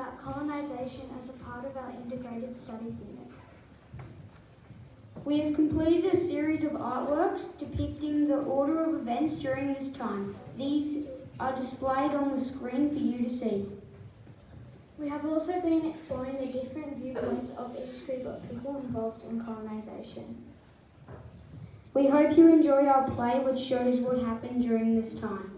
about colonisation as a part of our integrated studies unit. We have completed a series of artworks depicting the order of events during this time. These are displayed on the screen for you to see. We have also been exploring the different viewpoints of each group of people involved in colonisation. We hope you enjoy our play, which shows what happened during this time.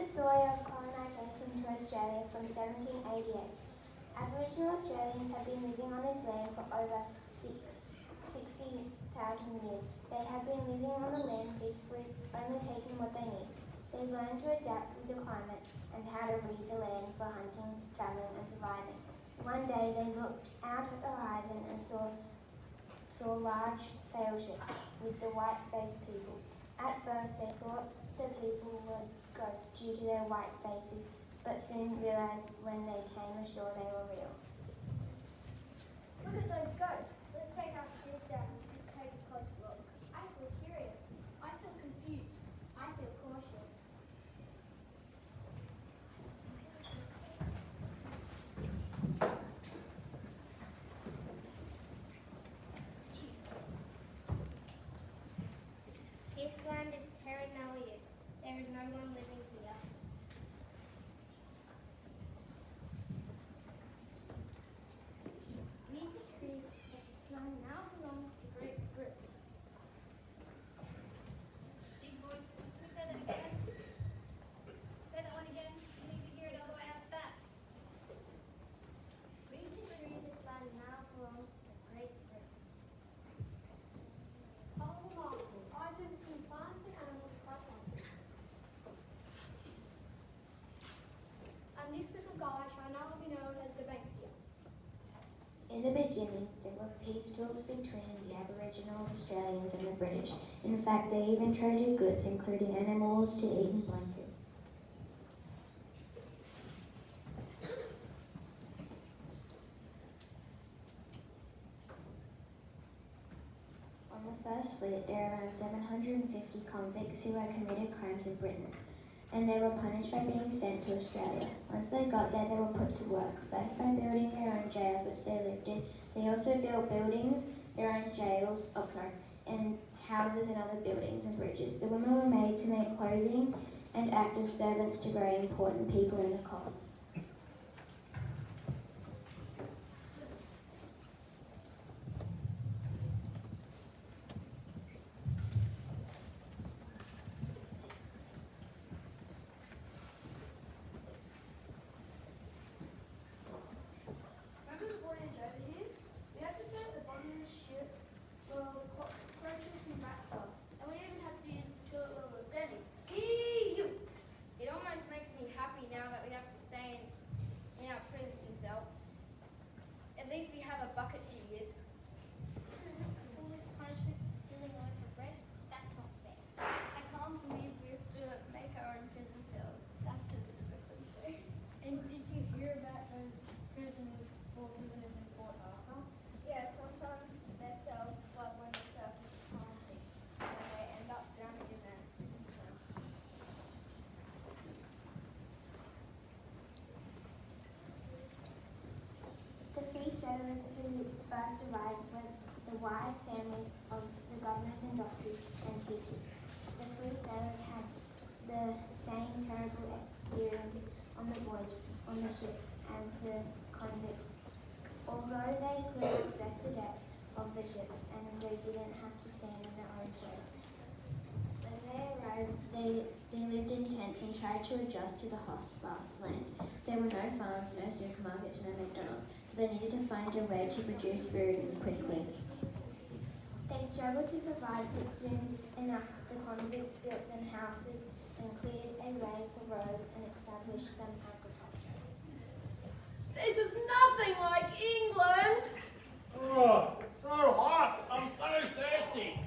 Story of colonisation to Australia from 1788. Aboriginal Australians have been living on this land for over 60,000 years. They have been living on the land peacefully, only taking what they need. They learned to adapt with the climate and how to read the land for hunting, travelling and surviving. One day they looked out at the horizon and saw large sail ships with the white-faced people. At first they thought the people were ghosts due to their white faces, but soon realised when they came ashore they were real. Look at those ghosts. Let's take our sister and take a close look. I feel curious. I feel confused. I feel cautious. This land is terra nullius. There is no one living here. Music Creek, this land now belongs to Great Britain. Big voices. Can you say that again? Say that one again. I need to hear it all the way out the back. Music Creek, this land now belongs to Great Britain. Oh, remarkable. I've never seen plants and animals quite like this. And this little guy shall now be known as the Banksia. In the beginning, there were peace talks between the Aboriginal Australians and the British. In fact, they even traded goods, including animals, to eat and blankets. On the first fleet, there were around 750 convicts who had committed crimes in Britain, and they were punished by being sent to Australia. Once they got there, they were put to work, first by building their own jails, which they lived in. They also built buildings, their own jails, and houses and other buildings and bridges. The women were made to make clothing and act as servants to very important people in the colony. Remember the voyage over here? We had to set the bottom of the ship where all the cockroaches and rats are. And we even had to use the toilet while we were standing. Eeeeew! It almost makes me happy now that we have to stay in our prison cell. At least we have a bucket to use. All this punishment for stealing a loaf of bread? That's not fair. I can't believe we have to make our own prison cells. That's a bit of a cliche. And did you hear about those prisoners in Port Arthur? Yeah, sometimes their cells flood when the surface is calming, and they end up drowning in their prison cells. The free settlers who first arrived were the wise families of the governors and doctors and teachers. The free settlers had the same terrible experiences on the voyage on the ships as the convicts Although they could access the decks of the ships and we didn't have to stand on our own feet. When they arrived, they lived in tents and tried to adjust to the vast land. There were no farms, no supermarkets, no McDonald's, so they needed to find a way to produce food quickly. They struggled to survive, but soon enough the convicts built them houses and cleared a way for roads and established some agriculture. This is nothing like England. Oh, it's so hot. I'm so thirsty.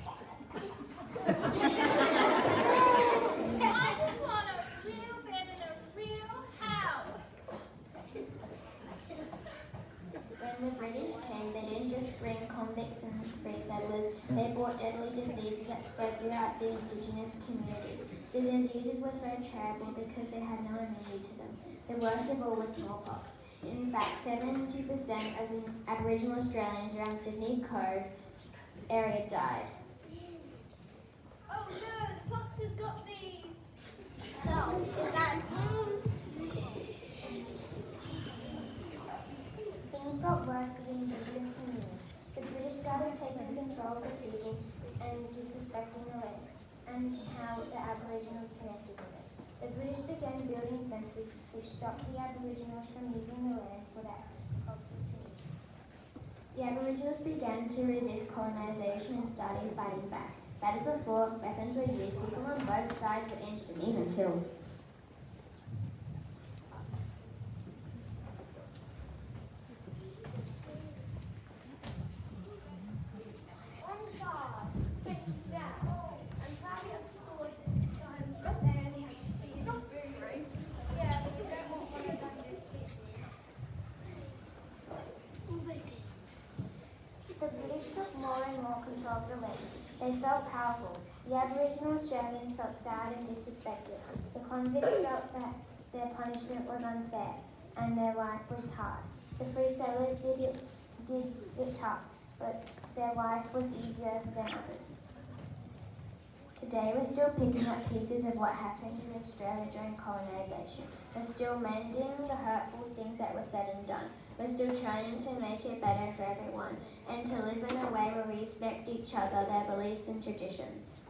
I just want a real bed and a real house. When the British came, they didn't just bring convicts and free settlers, they brought deadly diseases that spread throughout the indigenous community. The diseases were so terrible because they had no immunity to them. The worst of all was smallpox. In fact, 70% of the Aboriginal Australians around Sydney Cove area died. Oh no, the fox has got me. No, is that Things got worse for the indigenous communities. The British started taking control of the people and disrespecting the land and how the Aboriginals connected with it. The British began building fences which stopped the Aboriginals from using the land for their cultural traditions. The Aboriginals began to resist colonisation and started fighting back. Battles were fought, weapons were used, people on both sides were injured and even killed. On guard, take them down. I'm glad we have swords and guns, but they only have spears and boomerang. Yeah, but you don't want one of them to hit you. The British took more and more control of the land. They felt powerful. The Aboriginal Australians felt sad and disrespected. The convicts felt that their punishment was unfair and their life was hard. The free settlers did it tough, but their life was easier than others. Today we're still picking up pieces of what happened in Australia during colonisation. We're still mending the hurtful things that were said and done. We're still trying to make it better for everyone and to live in a way where we respect each other, their beliefs and traditions.